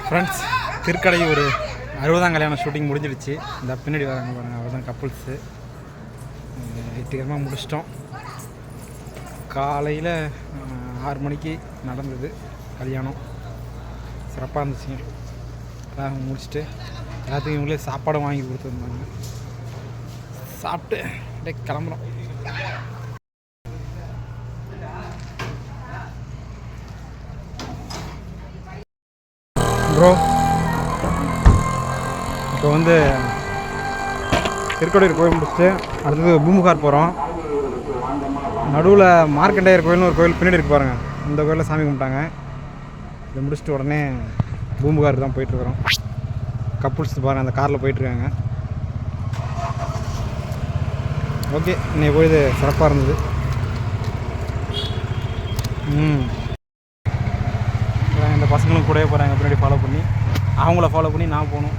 Friends, திருக்கடை ஒரு 60ஆம் கல்யாணம் shooting முடிஞ்சிடுச்சு. இந்த பின்னாடி வராங்க பாருங்கள், அவர் தான் கப்புள்ஸு. வெற்றிகரமாக முடிச்சிட்டோம். காலையில் 6 மணிக்கு நடந்தது கல்யாணம். சிறப்பாக இருந்துச்சுங்க. அதான் முடிச்சுட்டு எல்லாத்துக்கும் இவங்களே சாப்பாடும் வாங்கி கொடுத்துருந்தாங்க. சாப்பிட்டு அப்படியே கிளம்புறோம். ப்ரோ, இப்போ வந்து திருக்கடையூர் கோயில் முடிச்சுட்டு அடுத்தது பூம்புகார் போகிறோம். நடுவில் மார்க்கண்டேயர் கோயில்னு ஒரு கோயில் பின்னாடி இருக்கு பாருங்கள். இந்த கோயிலில் சாமி கும்பிட்டாங்க. இதை முடிச்சுட்டு உடனே பூம்புகாருக்கு தான் போயிட்டுருக்குறோம். கப்புள்ஸ் பாருங்கள், அந்த காரில் போயிட்டுருக்காங்க. ஓகே, இன்னைக்கு போய் சிறப்பாக இருந்தது. இந்த பசங்களும் கூடவே போகிறாங்க, பின்னாடி ஃபாலோ பண்ணி. அவங்கள ஃபாலோ பண்ணி நான் போகணும்.